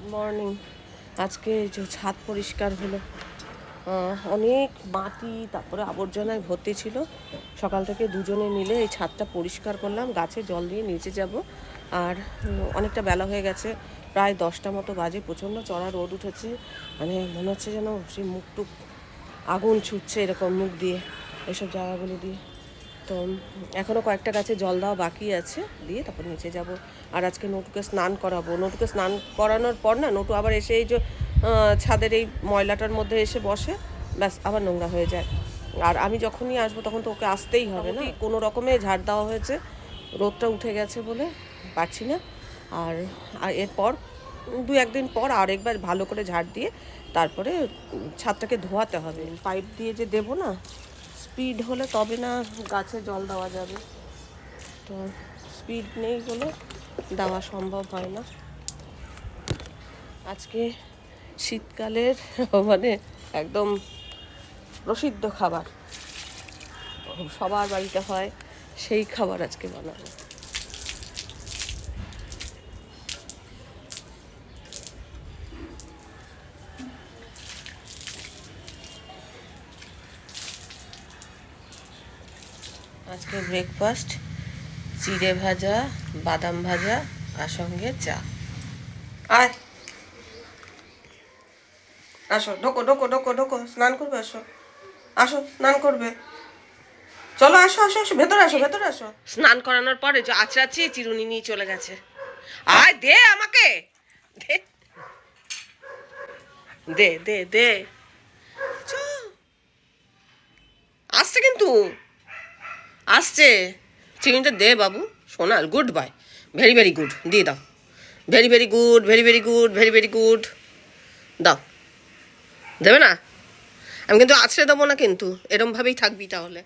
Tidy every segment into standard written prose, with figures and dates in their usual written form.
Good morning. আজকে যে ছাদ পরিষ্কার হলো, অনেক মাটি তারপরে আবর্জনায় ভর্তি ছিল। সকাল থেকে দুজনে মিলে এই ছাদটা পরিষ্কার করলাম, গাছে জল দিয়ে নিচে যাব। আর অনেকটা বেলা হয়ে গেছে, প্রায় 10টা মতো বাজে। প্রচণ্ড চড়া রোদ উঠেছে, মানে মনে হচ্ছে যেন সেই মুখটুক আগুন ছুটছে এরকম মুখ দিয়ে, এসব জায়গাগুলো দিয়ে। তো এখনও কয়েকটা গাছে জল দেওয়া বাকি আছে, দিয়ে তারপর নিচে যাব। আর আজকে নটুকে স্নান করাবো। নটুকে স্নান করানোর পর না, নটু আবার এসে এই যে ছাদের এই ময়লাটার মধ্যে এসে বসে, ব্যাস আবার নোংরা হয়ে যায়। আর আমি যখনই আসবো তখন তো ওকে আসতেই হবে না, কোনো রকমে ঝাড় দেওয়া হয়েছে, রোদটা উঠে গেছে বলে পারছি না। আর এরপর 2-1 দিন পর আরেকবার ভালো করে ঝাড় দিয়ে তারপরে ছাদটাকে ধোয়াতে হবে। পাইপ দিয়ে যে দেবো না, স্পিড হলে তবে না গাছে জল দেওয়া যাবে। তো স্পিড নেই বলে দেওয়া সম্ভব হয় না। আজকে শীতকালের মানে একদম প্রসিদ্ধ খাবার, সবার বাড়িতে হয়, সেই খাবার আজকে বানাবো। আজকে ব্রেকফাস্ট চিড়ে ভাজা, বাদাম ভাজা, আর সঙ্গে চা। আয় আসো, ঢোকো ঢোকো ঢোকো ঢোকো, স্নান করবে, আসো আসো স্নান করবে, চলো আসো আসো আসো, ভেতরে আসো ভেতরে আসো। স্নান করানোর পরে যে আচড়াচ্ছি, চিরুনি নিয়ে চলে গেছে। আয় দে আমাকে, দে দে দে দে। আসছে কিন্তু, আসছে। চিরুনিটা দে বাবু, Sonal, good bye, very very good, দিয়ে দাও। Very very good, very very good, very very good, দাও। দেবে না? আমি কিন্তু আছড়ে দেবো না, কিন্তু এরমভাবেই থাকবি তাহলে।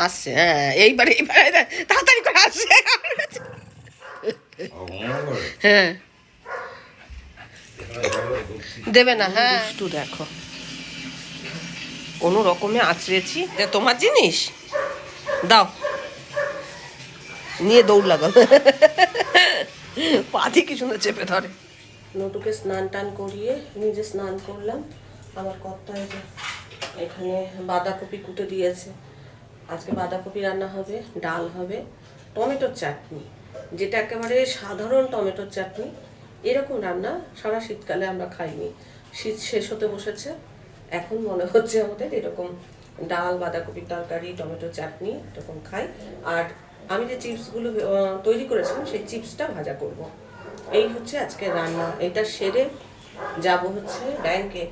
আসছে, হ্যাঁ, এইবারে এইবারে তাড়াতাড়ি করে আসছে। হ্যাঁ, দেবে না, হ্যাঁ। একটু দেখো, কোনো রকমে আছড়েছি, যে তোমার জিনিস দাও, নিয়ে দৌড় লাগাও। পাতি কি সুন্দর চেপে ধরে। নটুকে স্নান টান করিয়ে নিজে স্নান করলাম। আমার কর্তায় যে এখানে বাঁধাকপি কুটে দিয়েছে। আজকে বাঁধাকপি রান্না হবে, ডাল হবে, টমেটোর চাটনি, যেটা একেবারে সাধারণ টমেটোর চাটনি। এরকম রান্না সারা শীতকালে আমরা খাইনি। শীত শেষ হতে বসেছে, এখন মনে হচ্ছে আমাদের এরকম ডাল, বাঁধাকপির তরকারি, টমেটো চাটনি এরকম খাই। আর আমি যে চিপসগুলো তৈরি করেছিলাম, সেই চিপসটা ভাজা করব। এই হচ্ছে আজকে রান্না। এটা সেরে যাব হচ্ছে ব্যাংকে।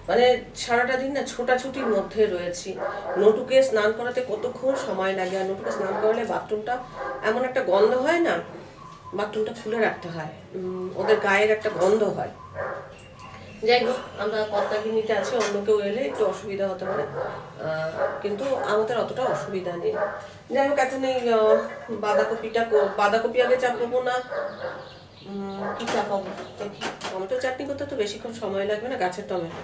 মানে সারাটা দিন না ছোটাছুটির মধ্যে রয়েছি। নটুকে স্নান করাতে কতক্ষণ সময় লাগে, আর নটুকে স্নান করালে বাথরুমটা এমন একটা গন্ধ হয় না, বাথরুমটা খুলে রাখতে হয়, ওদের গায়ের একটা গন্ধ হয়। যাই হোক, আমরা কর্তাগিনীতে আছি, অন্য কেউ এলে একটু অসুবিধা হতে পারে, কিন্তু আমাদের অতটা অসুবিধা নেই। যাই হোক, এখন এই বাঁধাকপি আগে চাপাবো না কি চাপাবো দেখি। টমেটো চাটনি করতে তো বেশিক্ষণ সময় লাগবে না, গাছের টমেটো,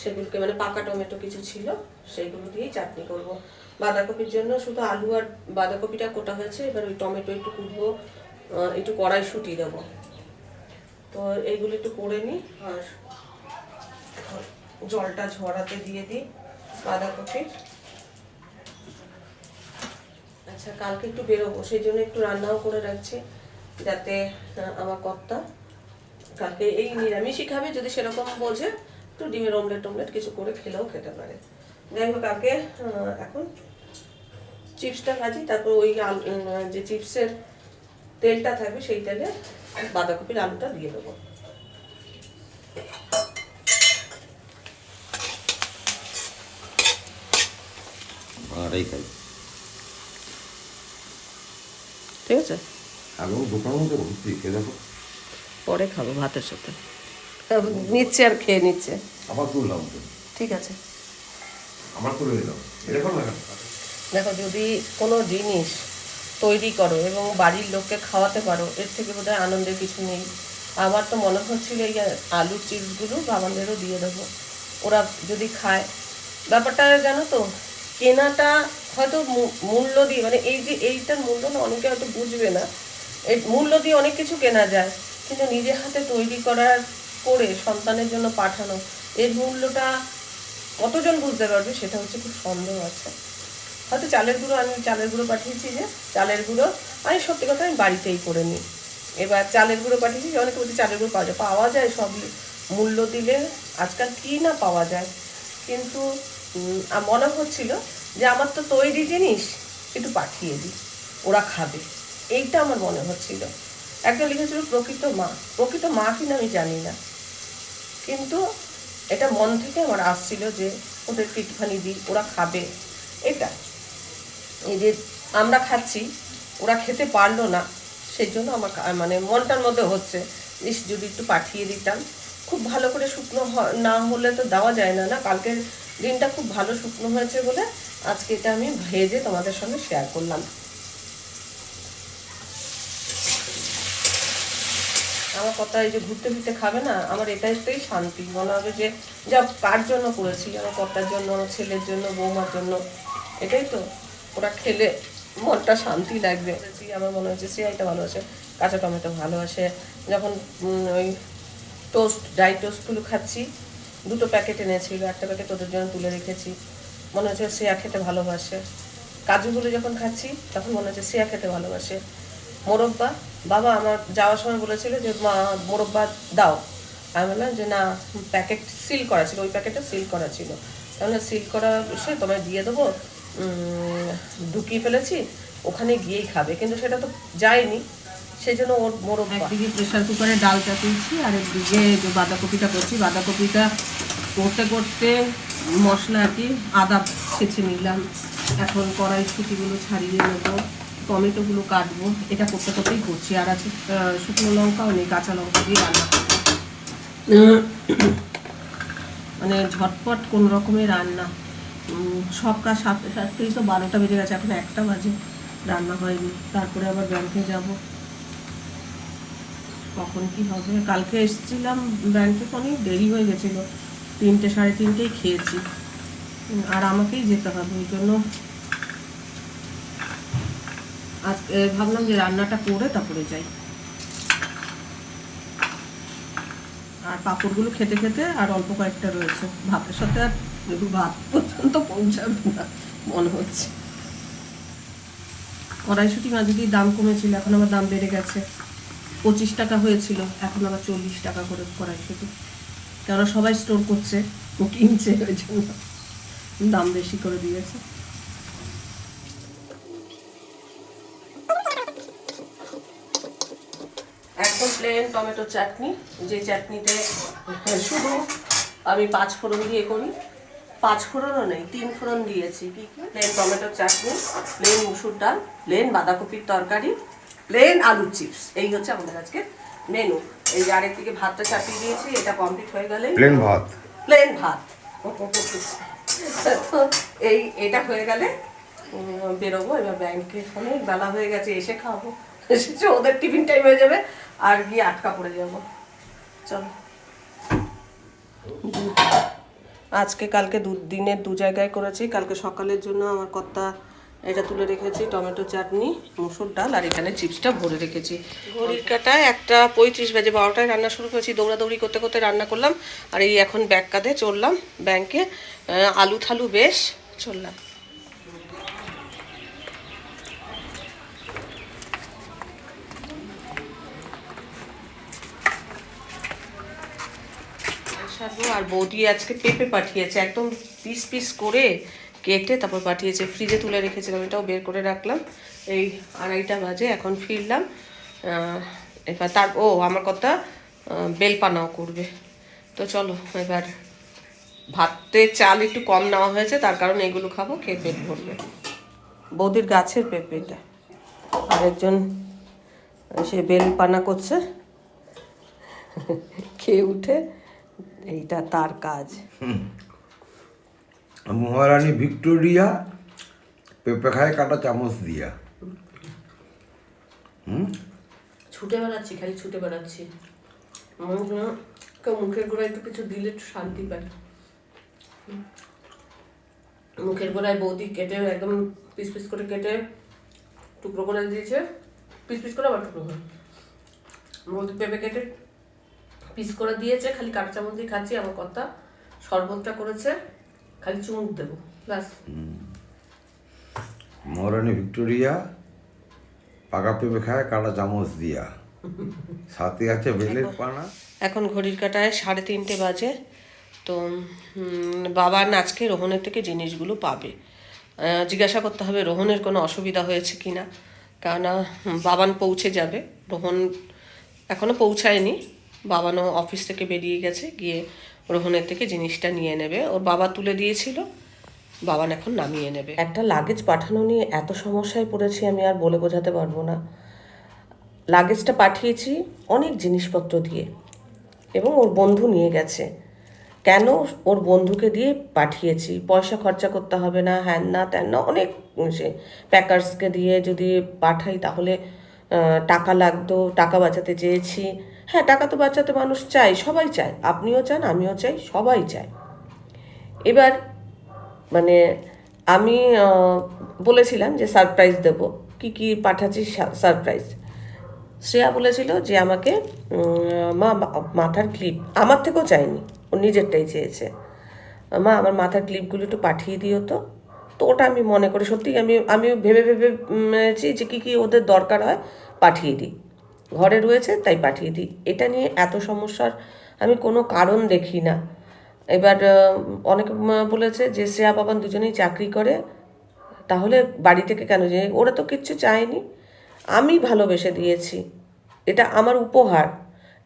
সেগুলোকে মানে পাকা টমেটো কিছু ছিল, সেইগুলো দিয়েই চাটনি করব। বাঁধাকপির জন্য শুধু আলু আর বাঁধাকপিটা কোটা হয়েছে, এবার ওই টমেটো একটু কুটবো, একটু কড়াইশুঁটি দেবো। তো এইগুলো একটু করে নিই, আর জলটা ঝরাতে দিয়ে দিই বাঁধাকপির। আচ্ছা, কালকে একটু বেরোবো, সেই জন্য একটু রান্নাও করে রাখছি, যাতে আমার কর্তা কালকে এই নিরামিষই খাবে, যদি সেরকম বোঝে একটু ডিমের অমলেট কিছু করে খেলেও খেতে পারে। যাই হোক, আগে এখন চিপসটা ভাজি, তারপর ওই যে চিপসের তেলটা থাকবে সেই তেলে বাঁধাকপির আলুটা দিয়ে দেবো। ঠিক আছে, পরে খাবো ভাতের সাথে, নিচ্ছে আর খেয়ে নিচ্ছে। ঠিক আছে, দেখো, যদি কোনো জিনিস তৈরি করো এবং বাড়ির লোককে খাওয়াতে পারো, এর থেকে বোধহয় আনন্দের কিছু নেই। আমার তো মনে হচ্ছিল এই আলুর চিপসগুলো বাবাদেরও দিয়ে দেবো, ওরা যদি খায়। ব্যাপারটা জানো তো, কেনাটা হয়তো মূল্য দিয়ে, মানে এই যে এইটার মূল্য না, অনেকে হয়তো বুঝবে না, এই মূল্য দিয়ে অনেক কিছু কেনা যায়, কিন্তু নিজের হাতে তৈরি করে সন্তানের জন্য পাঠানো, এর মূল্যটা কতজন বুঝতে পারবে সেটা হচ্ছে খুব সন্দেহ আছে। হয়তো আমি চালের গুঁড়ো পাঠিয়েছি, যে চালের গুঁড়ো আমি সত্যি কথা আমি বাড়িতেই করে নিই। এবার চালের গুঁড়ো পাঠিয়েছি, অনেকে বলছে চালের গুঁড়ো পাওয়া যায় সবই, মূল্য দিলে আজকাল কী না পাওয়া যায়। কিন্তু মনে হচ্ছিল যে আমার তো তৈরি জিনিস একটু পাঠিয়ে দিই, ওরা খাবে, এইটা আমার মনে হচ্ছিল। একজন লিখেছিল প্রকৃত মা কিনা আমি জানি না, কিন্তু এটা মন থেকে আমার আসছিল যে ওদেরকে একটুখানি দিই, ওরা খাবে। এটা এই যে আমরা খাচ্ছি, ওরা খেতে পারলো না, সেই জন্য আমার মানে মনটার মধ্যে হচ্ছে যদি একটু পাঠিয়ে দিতাম। খুব ভালো করে শুকনো না হলে তো দেওয়া যায় না। কালকের দিনটা খুব ভালো শুকনো হয়েছে বলে আজকে এটা আমি ভেজে তোমাদের সঙ্গে শেয়ার করলাম। আমার কথা এই যে ঘুরতে ফিরতে খাবে না, আমার এটাই শান্তি। মনে হবে যে যা কার জন্য করেছি, আমার কর্তার জন্য, আমার ছেলের জন্য, বৌমার জন্য, এটাই তো। ওরা খেলে মনটা শান্তি লাগবে। আমার মনে হচ্ছে সিয়াইটা ভালোবাসে, কাঁচা টমেটো ভালোবাসে। যখন ওই ড্রাই টোস্টগুলো খাচ্ছি, 2টো প্যাকেট এনেছিল, একটা প্যাকেট ওদের জন্য তুলে রেখেছি, মনে হচ্ছে সিয়া খেতে ভালোবাসে। কাজুগুলো যখন খাচ্ছি তখন মনে হচ্ছে সিয়া খেতে ভালোবাসে। মোরব্বা, বাবা আমার যাওয়ার সময় বলেছিল যে মা মোরব্বা দাও, আমি বললাম যে না, প্যাকেট সিল করা ছিল, ওই প্যাকেটটা সিল করা ছিল, তাহলে সিল করা সে তোমায় দিয়ে দেবো, ঢুকিয়ে ফেলেছি, ওখানে গিয়েই খাবে, কিন্তু সেটা তো যায়নি, সেই জন্য ওর মোরব্বা। একদিকে প্রেশার কুকারে ডাল চাপিয়েছি, আর একদিকে যে বাঁধাকপিটা করছি, বাঁধাকপিটা করতে করতে মশলা আর কি আদা ছেঁচে নিলাম, এখন কড়াইশুঁটিগুলো ছাড়িয়ে নেবো, টমেটোগুলো কাটবো, এটা করতে করতেই করছি। আর আছে শুকনো লঙ্কাও নেই, কাঁচা লঙ্কা দিয়ে রান্না করবো, মানে ঝটপট কোন রকমের রান্না। সব কাজ সাথেই তো 12টা বেজে গেছে, এখন 1টা বাজে, রান্না হয়নি। তারপরে আবার ব্যাংকে যাব, কখন কি হবে। কালকে এসেছিলাম ব্যাংকে, অনেক দেরি হয়ে গেছিলো, 3টে সাড়ে 3টেই খেয়েছি, আর আমাকেই যেতে হবে, ওই জন্য আজকে ভাবলাম যে রান্নাটা করে তারপরে যাই। আর পাঁপড়গুলো খেতে খেতে আর অল্প কয়েকটা রয়েছে, ভাতের সাথে আর ভাত পর্যন্ত পৌঁছাবে না মনে হচ্ছে। কড়াইশুঁটি মাঝে দিয়ে দাম কমেছিল, এখন আবার দাম বেড়ে গেছে। 25 টাকা হয়েছিল, এখন আবার 40 টাকা করে কড়াইশুঁটি, কেননা সবাই স্টোর করছে, কিনছে, ওই জন্য দাম বেশি করে দিয়েছে। একদম প্লেন টমেটো চাটনি, যে চাটনিতে শুধু আমি 5 ফোড়ন দিয়ে করি, 5 ফোড়নও নেই, 3 ফোড়ন দিয়েছি। কি প্লেন টমেটো চাটনি, প্লেন মুসুর ডাল, প্লেন বাঁধাকপির তরকারি, প্লেন আলুর চিপস, এই হচ্ছে আমাদের আজকে মেনু। এই যে আরেকদিকে ভাতটা চাপিয়ে দিয়েছি, এটা কমপ্লিট হয়ে গেলে প্লেন ভাত তো এটা হয়ে গেলে বেরোবো। এবার ব্যাংকে অনেক বেলা হয়ে গেছে, এসে খাবো, এসেছে ওদের টিফিন টাইম হয়ে যাবে, আর গিয়ে আটকা পড়ে যাব। চলো, কালকে দিনের 2 জায়গায় করেছি। কালকে সকালের জন্য আমার কর্তা এটা তুলে রেখেছি, টমেটো চাটনি, মুসুর ডাল, আর এখানে চিপসটা ভরে রেখেছি। ঘড়ির কাঁটায় 1:35 বাজে, 12টায় রান্না শুরু করেছি, দৌড়াদৌড়ি করতে করতে রান্না করলাম, আর এই এখন ব্যাগ কাঁধে চললাম ব্যাংকে, আলু থালু বেশ চললাম। আর বৌদি আজকে পেঁপে পাঠিয়েছে, একদম পিস পিস করে কেটে তারপর পাঠিয়েছে, ফ্রিজে তুলে রেখেছিলাম, এটাও বের করে রাখলাম। এই 2:30 বাজে, এখন ফিরলাম। এবার আমার কথা বেলপানাও করবে, তো চলো এবার। ভাতে চাল একটু কম নেওয়া হয়েছে, তার কারণ এগুলো খাবো, খেয়ে পেট ভরবে। বৌদির গাছের পেঁপেটা, আরেকজন সে বেলপানা করছে, খেয়ে উঠে, এইটা তার কাজ। মহারানী ভিক্টোরিয়া পেঁপে খায় কাটা চামচ দিয়া। ছুটে বেড়াচ্ছি, খালি ছুটে বেড়াচ্ছি, কেউ মুখের গোড়ায় একটু কিছু দিলে একটু শান্তি পায়। মুখের গোড়ায় বৌদি কেটে একদম পিস পিস করে কেটে টুকরো করে দিয়েছে, পিস পিস করে আবার টুকরো করে, বৌদি পেঁপে কেটে পিস করে দিয়েছে, খালি কাঁটা চামচ দিয়ে খাচ্ছি। আমার কথা শরবতটা করেছে, খালি চুমুক দেবো ব্যাস। মহারানী ভিক্টোরিয়া পাকা পেঁপে খায় কাঁটা চামচ দিয়া, সাথে আছে বেলের পানা। এখন ঘড়ির কাঁটায় 3:30 বাজে। তো বাবা আজকে রোহনের থেকে জিনিসগুলো পাবে। জিজ্ঞাসা করতে হবে রোহনের কোনো অসুবিধা হয়েছে কি না, কেননা বাবান পৌঁছে যাবে, রোহন এখনও পৌঁছায়নি। বাবানও অফিস থেকে বেরিয়ে গেছে, গিয়ে রোহনের থেকে জিনিসটা নিয়ে নেবে। ওর বাবা তুলে দিয়েছিল, বাবান এখন নামিয়ে নেবে। একটা লাগেজ পাঠানো নিয়ে এত সমস্যায় পড়েছি আমি আর বলে বোঝাতে পারবো না। লাগেজটা পাঠিয়েছি অনেক জিনিসপত্র দিয়ে, এবং ওর বন্ধু নিয়ে গেছে। কেন ওর বন্ধুকে দিয়ে পাঠিয়েছি, পয়সা খরচা করতে হবে না, হ্যান না ত্যান না, অনেক সে প্যাকার্সকে দিয়ে যদি পাঠাই তাহলে টাকা লাগতো, টাকা বাঁচাতে চেয়েছি। হ্যাঁ, টাকা তো বাঁচাতে মানুষ চায়, সবাই চায়, আপনিও চান, আমিও চাই, সবাই চায়। এবার মানে আমি বলেছিলাম যে সারপ্রাইজ দেব, কি কি পাঠাচ্ছি সারপ্রাইজ। শ্রেয়া বলেছিল যে আমাকে মা মাথার ক্লিপ, আমার থেকেও চায়নি, ও নিজেরটাই চেয়েছে, মা আমার মাথার ক্লিপগুলো একটু পাঠিয়ে দিও। তো তো ওটা আমি মনে করি সত্যি আমি ভেবে যে কী কী ওদের দরকার হয় পাঠিয়ে দিই, ঘরে রয়েছে তাই পাঠিয়ে দিই। এটা নিয়ে এত সমস্যার আমি কোনো কারণ দেখি না। এবার অনেকে বলেছে যে শ্রেয়া বাবান দুজনেই চাকরি করে, তাহলে বাড়ি থেকে কেন যে, ওরা তো কিচ্ছু চায়নি, আমি ভালোবেসে দিয়েছি, এটা আমার উপহার।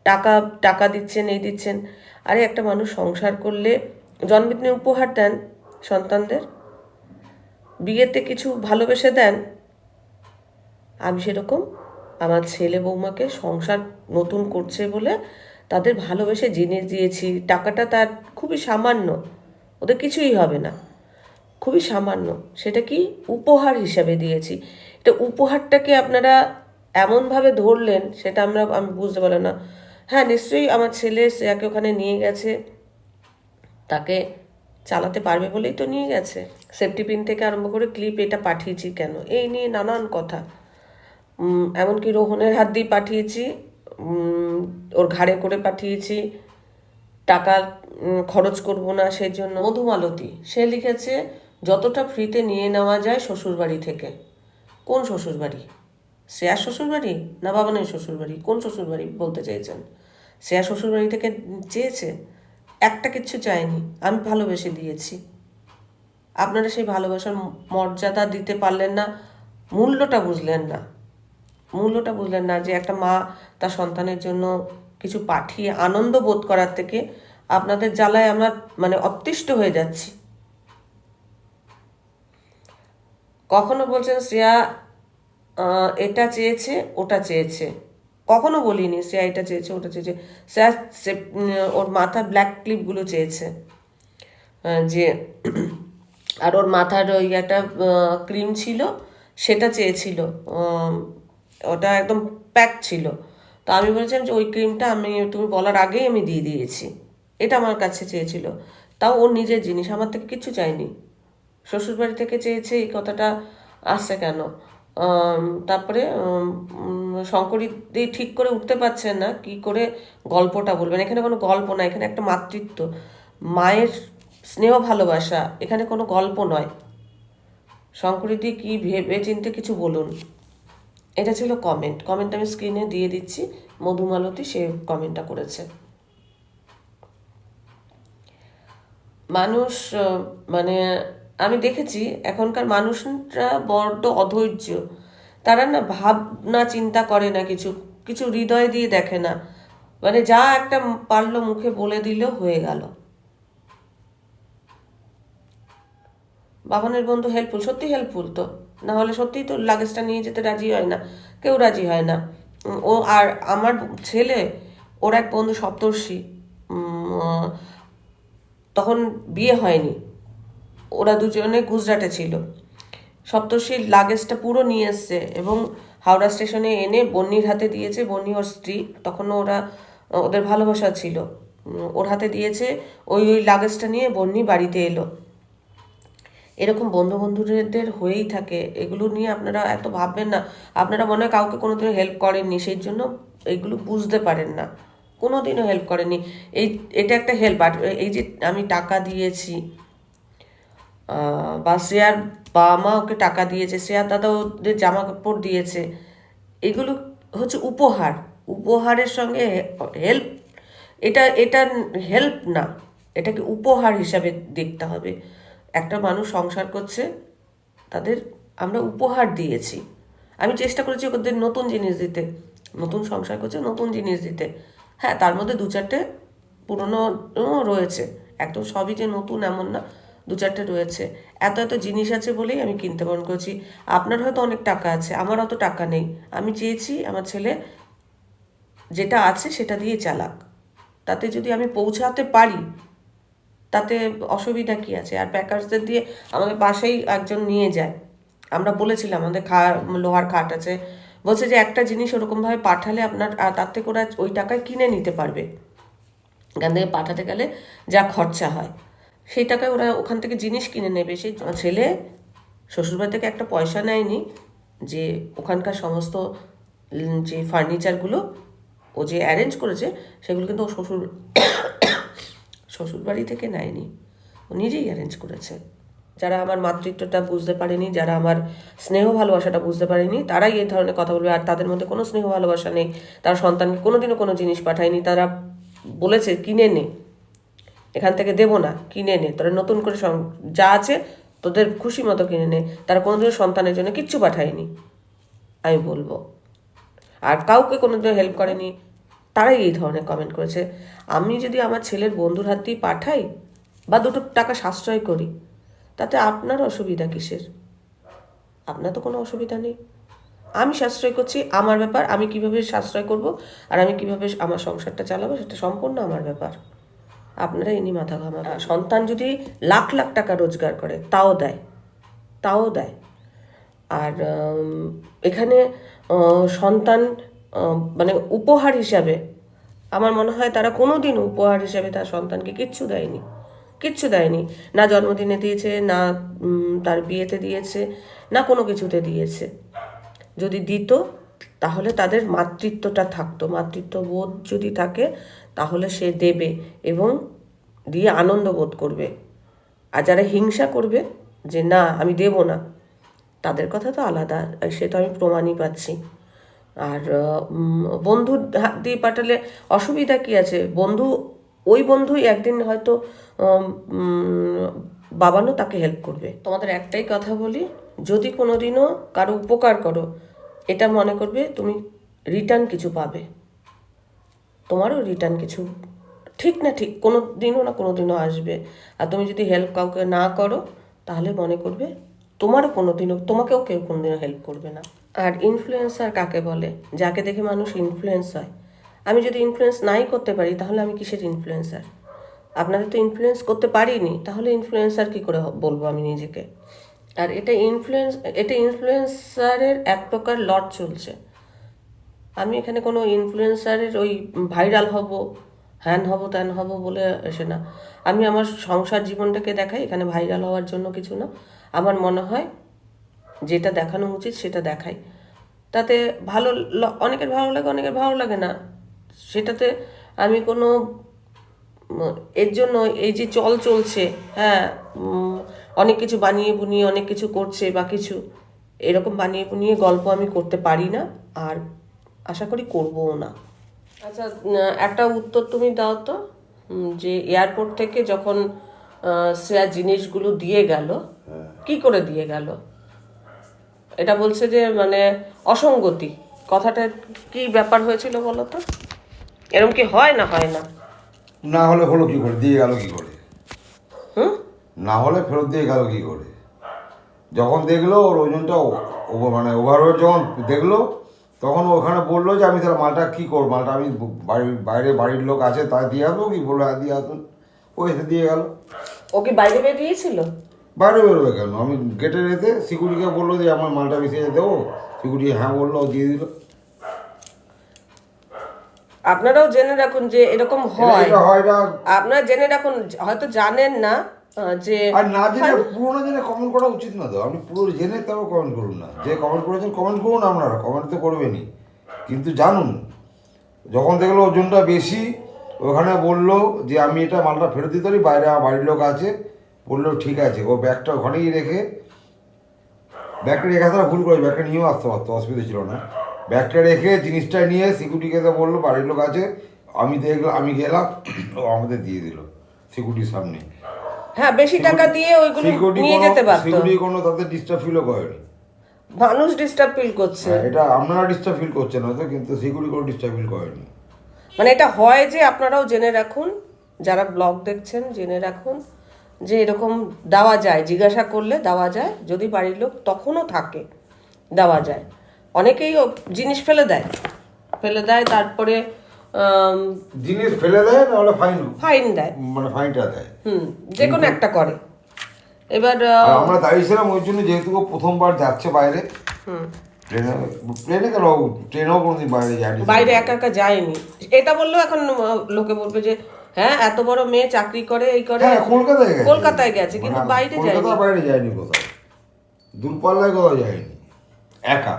টাকা টাকা দিচ্ছেন, এই দিচ্ছেন, আরে একটা মানুষ সংসার করলে জন্মদিনে উপহার দেন সন্তানদের, বিয়েতে কিছু ভালোবেসে দেন। আমি সেরকম আমার ছেলে বৌমাকে সংসার নতুন করছে বলে তাদের ভালোবেসে জিনিস দিয়েছি। টাকাটা তার খুবই সামান্য, ওদের কিছুই হবে না, খুবই সামান্য, সেটা কি উপহার হিসাবে দিয়েছি। এটা উপহারটাকে আপনারা এমনভাবে ধরলেন, সেটা আমি বুঝতে পারলাম না। হ্যাঁ, নিশ্চয়ই আমার ছেলে শ্রেয়াকে ওখানে নিয়ে গেছে, তাকে চালাতে পারবে বলেই তো নিয়ে গেছে। সেফটি পিন থেকে আরম্ভ করে ক্লিপ, এটা পাঠিয়েছি কেন, এই নিয়ে নানান কথা। এমনকি রোহনের হাত দিয়ে পাঠিয়েছি, ওর ঘাড়ে করে পাঠিয়েছি, টাকা খরচ করব না সেই জন্য। মধুমালতী সে লিখেছে যতটা ফ্রিতে নিয়ে নেওয়া যায় শ্বশুরবাড়ি থেকে। কোন শ্বশুরবাড়ি? শ্রেয়ার শ্বশুরবাড়ি না বাবানের শ্বশুরবাড়ি? কোন শ্বশুরবাড়ি বলতে চাইছেন? শ্রেয়া শ্বশুরবাড়ি থেকে চেয়েছে? একটা কিচ্ছু চায়নি, আমি ভালোবেসে দিয়েছি। আপনারা সেই ভালোবাসার মর্যাদা দিতে পারলেন না, মূল্যটা বুঝলেন না। মূল্যটা বুঝলেন না যে একটা মা তার সন্তানের জন্য কিছু পাঠিয়ে আনন্দ বোধ করার থেকে আপনাদের জ্বালায় আমরা মানে অতিষ্ঠ হয়ে যাচ্ছি। কখনো বলছেন শ্রেয়া এটা চেয়েছে ওটা চেয়েছে, কখনো বলিনি শ্রেয়া এটা চেয়েছে ওটা চেয়েছে। শ্রেয়া ওর মাথার ব্ল্যাক ক্লিপগুলো চেয়েছে, যে আর ওর মাথার ওই একটা ক্রিম ছিল সেটা চেয়েছিল, ওটা একদম প্যাক ছিল। তো আমি বলেছিলাম যে ওই ক্রিমটা তুমি বলার আগেই আমি দিয়ে দিয়েছি, এটা আমার কাছে চেয়েছিল। তাও ওর নিজের জিনিস, আমার থেকে কিচ্ছু চাইনি। শ্বশুরবাড়ি থেকে চেয়েছে, এই কথাটা আসছে কেন? তারপরে শঙ্করী ঠিক করে উঠতে পারছেন না কি করে গল্পটা বলবেন। এখানে কোনো গল্প না, এখানে একটা মাতৃত্ব, মায়ের স্নেহ ভালোবাসা, এখানে কোনো গল্প নয়। শঙ্করীদি কি ভেবে চিনতে কিছু বলুন। এটা ছিল কমেন্ট আমি স্ক্রিনে দিয়ে দিচ্ছি। মধুমালতী সে কমেন্টটা করেছে। মানুষ মানে আমি দেখেছি এখনকার মানুষরা বড্ড অধৈর্য, তারা না ভাবনা চিন্তা করে না, কিছু কিছু হৃদয় দিয়ে দেখে না, মানে যা একটা পারলো মুখে বলে দিল হয়ে গেল। বাবানের বন্ধু হেল্পফুল, সত্যি হেল্পফুল, তো না হলে সত্যিই তো লাগেজটা নিয়ে যেতে রাজি হয় না, কেউ রাজি হয় না। ও আর আমার ছেলে, ওর এক বন্ধু সপ্তর্ষি, তখন বিয়ে হয়নি, ওরা দুজনে গুজরাটে ছিল। সপ্তর্ষির লাগেজটা পুরো নিয়ে এসছে এবং হাওড়া স্টেশনে এনে বন্নির হাতে দিয়েছে। বন্নি ওর স্ত্রী, তখনও ওদের ভালোবাসা ছিল, ওর হাতে দিয়েছে। ওই লাগেজটা নিয়ে বন্নি বাড়িতে এলো। এরকম বন্ধুদের হয়েই থাকে, এগুলো নিয়ে আপনারা এত ভাববেন না। আপনারা মনে হয় কাউকে কোনোদিনও হেল্প করেননি, সেই জন্য এগুলো বুঝতে পারেন না। কোনোদিনও হেল্প করেননি। এটা একটা হেল্প। আর এই যে আমি টাকা দিয়েছি, বা শ্রেয়ার বাবা মা ওকে টাকা দিয়েছে, শ্রেয়ার দাদা ওদের জামা কাপড় দিয়েছে, এগুলো হচ্ছে উপহার। উপহারের সঙ্গে হেল্প, এটা হেল্প না, এটাকে উপহার হিসাবে দেখতে হবে। একটা মানুষ সংসার করছে, তাদের আমরা উপহার দিয়েছি। আমি চেষ্টা করেছি ওদের নতুন জিনিস দিতে, নতুন সংসার করছে নতুন জিনিস দিতে। হ্যাঁ, তার মধ্যে দু চারটে পুরনো রয়েছে, একদম সবই যে নতুন এমন না, দু চারটে রয়েছে। এত এত জিনিস আছে বলেই আমি কিনতে বারণ করেছি। আপনার হয়তো অনেক টাকা আছে, আমার অত টাকা নেই। আমি চেয়েছি আমার ছেলে যেটা আছে সেটা দিয়ে চালাক, তাতে যদি আমি পৌঁছাতে পারি তাতে অসুবিধা কি আছে। আর প্যাকার্সদের দিয়ে আমাদের পাশেই একজন নিয়ে যায়, আমরা বলেছিলাম আমাদের লোহার খাট আছে, বলছে যে একটা জিনিস ওরকমভাবে পাঠালে আপনার তার থেকে ওরা ওই টাকায় কিনে নিতে পারবে। এখান থেকে পাঠাতে গেলে যা খরচা হয় সেই টাকায় ওরা ওখান থেকে জিনিস কিনে নেবে। সেই ছেলে শ্বশুরবাড়ি থেকে একটা পয়সা নেয়নি, যে ওখানকার সমস্ত যে ফার্নিচারগুলো ও যে অ্যারেঞ্জ করেছে সেগুলো কিন্তু ও শ্বশুরবাড়ি থেকে নেয়নি, ও নিজেই অ্যারেঞ্জ করেছে। যারা আমার মাতৃত্বটা বুঝতে পারেনি, যারা আমার স্নেহ ভালোবাসাটা বুঝতে পারেনি, তারাই এই ধরনের কথা বলবে। আর তাদের মধ্যে কোনো স্নেহ ভালোবাসা নেই, তারা সন্তানকে কোনোদিনও কোনো জিনিস পাঠায়নি। তারা বলেছে কিনে নে, এখান থেকে দেবো না, কিনে নে, তোরা নতুন করে যা আছে তোদের খুশি মতো কিনে নে। তারা কোনোদিনও সন্তানের জন্য কিচ্ছু পাঠায়নি, আমি বলবো। আর কাউকে কোনোদিনও হেল্প করেনি, তারাই এই ধরনের কমেন্ট করেছে। আমি যদি আমার ছেলের বন্ধুর হাত দিয়ে পাঠাই বা দুটো টাকা সাশ্রয় করি, তাতে আপনার অসুবিধা কিসের? আপনার তো কোনো অসুবিধা নেই। আমি সাশ্রয় করছি, আমার ব্যাপার। আমি কিভাবে সাশ্রয় করব আর আমি কিভাবে আমার সংসারটা চালাবো সেটা সম্পূর্ণ আমার ব্যাপার। আপনারা এনি মাথা ঘামাবেন। সন্তান যদি লাখ লাখ টাকা রোজগার করে তাও দেয়, তাও দেয়। আর এখানে সন্তান মানে উপহার হিসাবে আমার মনে হয় তারা কোনো দিন উপহার হিসাবে তার সন্তানকে কিচ্ছু দেয়নি, কিচ্ছু দেয়নি। না জন্মদিনে দিয়েছে, না তার বিয়েতে দিয়েছে, না কোনো কিছুতে দিয়েছে। যদি দিত তাহলে তাদের মাতৃত্বটা থাকতো, মাতৃত্ব বোধ যদি থাকে তাহলে সে দেবে এবং দিয়ে আনন্দ বোধ করবে। আর যারা হিংসা করবে যে না আমি দেব না, তাদের কথা তো আলাদা, সে তো আমি প্রমাণই পাচ্ছি। আর বন্ধুর হাত দিয়ে পাঠালে অসুবিধা কি আছে? ওই বন্ধুই একদিন হয়তো বাবানও তাকে হেল্প করবে। তোমাদের একটাই কথা বলি, যদি কোনোদিনও কারো উপকার করো, এটা মনে করবে তুমি রিটার্ন কিছু পাবে, তোমারও রিটার্ন কিছু ঠিক না ঠিক কোনো দিনও না কোনো দিনও আসবে। আর তুমি যদি হেল্প কাউকে না করো তাহলে মনে করবে তোমারও কোনো দিনও, তোমাকেও কেউ কোনো দিনও হেল্প করবে না। আর ইনফ্লুয়েন্সার কাকে বলে? যাকে দেখে মানুষ ইনফ্লুয়েন্স হয়। আমি যদি ইনফ্লুয়েন্স নাই করতে পারি তাহলে আমি কিসের ইনফ্লুয়েন্সার? আপনাদের তো ইনফ্লুয়েন্স করতে পারিনি, তাহলে ইনফ্লুয়েন্সার কী করে বলবো আমি নিজেকে? আর এটা ইনফ্লুয়েন্সারের এক প্রকার লট চলছে। আমি এখানে কোনো ইনফ্লুয়েন্সারের ওই ভাইরাল হব, হ্যান হব ত্যান হব বলে এসে না। আমি আমার সংসার জীবনটাকে দেখাই, এখানে ভাইরাল হওয়ার জন্য কিছু না। আমার মনে হয় যেটা দেখানো উচিত সেটা দেখাই, তাতে অনেকের ভালো লাগে, অনেকের ভালো লাগে না। সেটাতে আমি কোনো এর জন্য এই যে চলছে, হ্যাঁ, অনেক কিছু বানিয়ে বুনিয়ে অনেক কিছু করছে বা কিছু এরকম বানিয়ে বুনিয়ে গল্প আমি করতে পারি না, আর আশা করি করবও না। আচ্ছা, একটা উত্তর তুমি দাও তো, যে এয়ারপোর্ট থেকে যখন শ্রেয়া জিনিসগুলো দিয়ে গেল, কি করে দিয়ে গেল? এটা বলছে যে মানে অসঙ্গতি, কথাটা কি ব্যাপার হয়েছিল বলো তো? এরকম কি হয় না হয় না? না হলে হলো কি করে, দিয়ে গেল কি করে? হুম, না হলে ফেরত দিয়ে গেল কি করে? যখন দেখলো ওর ওজনটা মানে ওভারওয়েট যখন দেখলো, তখন ওখানে বললো যে আমি তাহলে মালটা কী করবো, মালটা আমি বাইরে বাড়ির লোক আছে তাই দিয়ে আসবো কি? বললো হ্যাঁ দিয়ে আসুন। ও এসে দিয়ে গেল। ও কি বাইরে বেরিয়েছিল? বাইরে বেরোবে কেন? আমি গেটের এতে সিকিউরিটিকে বললো যে আমার মালটা বেশি দেবো, সিকিউরিটি হ্যাঁ বললো, দিয়ে দিল। আপনারাও জেনে রাখুন যে এরকম হয়। এটা হয় না। আপনারা জেনে রাখুন, হয়তো জানেন না, যে আর না জেনে পুরো না জেনে কমেন্ট করা উচিত না তো। আপনি পুরো জেনে তারপর কমেন্ট করুন না। যে কমেন্ট করেছেন কমেন্ট করুন, আপনারা কমেন্ট তো করবেনই, কিন্তু জানুন যখন দেখলো ওজনটা বেশি, ওখানে বললো যে আমি এটা মালটা ফেরত দিতে পারি, বাইরে আমার বাড়ির লোক আছে, বললো ঠিক আছে। ও ব্যাগটা ওখানেই রেখে, ব্যাগটা রেখে তারা ভুল করে, ব্যাগটা নিয়েও আসতে পারতো, অসুবিধা ছিল না। ব্যাগটা রেখে জিনিসটা নিয়ে সিকিউরিটিকে তো বললো বাড়ির লোক আছে, আমি দেখলাম, আমি গেলাম, ও আমাদের দিয়ে দিল সিকিউরিটির সামনে। হ্যাঁ, বেশি টাকা দিয়ে ওইগুলো সিকিউরিটি নিয়ে যেতে পারতো। সিকিউরিটি কোনো তাদের ডিস্টার্ব ফিলও করেনি। মানুষ ডিস্টার্ব ফিল করছে। হ্যাঁ, এটা আপনারা ডিস্টার্ব ফিল করছেন হয়তো, কিন্তু সিকিউরিটি কোনো ডিস্টার্ব ফিল করেনি। মানে এটা হয় যে আপনারাও জেনে রাখুন, যারা ব্লগ দেখছেন জেনে রাখুন যে এরকম দেওয়া যায়, জিজ্ঞাসা করলে দেওয়া যায়, যদি বাড়ির লোক তখনও থাকে দেওয়া যায়। অনেকেই জিনিস ফেলে দেয় তারপরে জিনিস ফেলে দেয়, নাহলে ফাইন দেয়, মানে ফাইনটা দেয়। যে কোনো একটা করে। এবার আর আমরা দাঁড়িয়েছিলাম ওই জন্য, যেহেতু ও প্রথমবার যাচ্ছে বাইরে, প্লেনে কেন, ট্রেনেও কোনোদিন বাইরে যায়নি, বাইরে একা একা যায়নি। এটা বললেও এখন লোকে বলবে যে হ্যাঁ এত বড় মেয়ে চাকরি করে, এই করে। হ্যাঁ, কলকাতায় গেছে, কিন্তু বাইরে যায়নি। কলকাতা বাইরে যায়নি কোথাও, দূরপাল্লায় কোথাও যায়নি একা।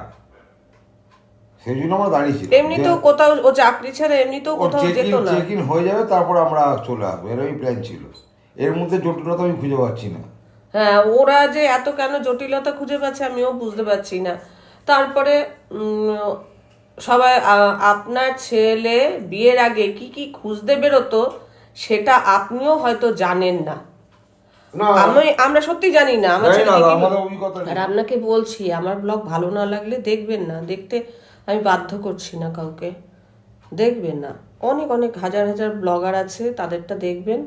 সেই জন্য আমরা দাঁড়িয়েছি। এমনিতেও কোথাও ও চাকরি ছেড়ে এমনিতেও কোথাও যেত না। চেক ইন হয়ে যাবে, তারপর আমরা চলে আসবো, এরকমই প্ল্যান ছিল। এর মধ্যে জটিলতা আমি খুঁজে পাচ্ছি না। হ্যাঁ, ওরা যে এত কেন জটিলতা খুঁজে পাচ্ছে আমিও বুঝতে পারছি না। তারপরে সবাই আপনার ছেলে বিয়ের আগে কি কি খুঁজতে বেরোতো সেটা আপনিও হয়তো জানেন না। আমরা সত্যি জানি না আমার ছেলে আর আপনাকে বলছি, আমার ব্লগ ভালো না লাগলে দেখবেন না, দেখতে আমি বাধ্য করছি না কাউকে, দেখবেন না। অনেক অনেক হাজার হাজার ব্লগার আছে, তাদেরটা দেখবেন।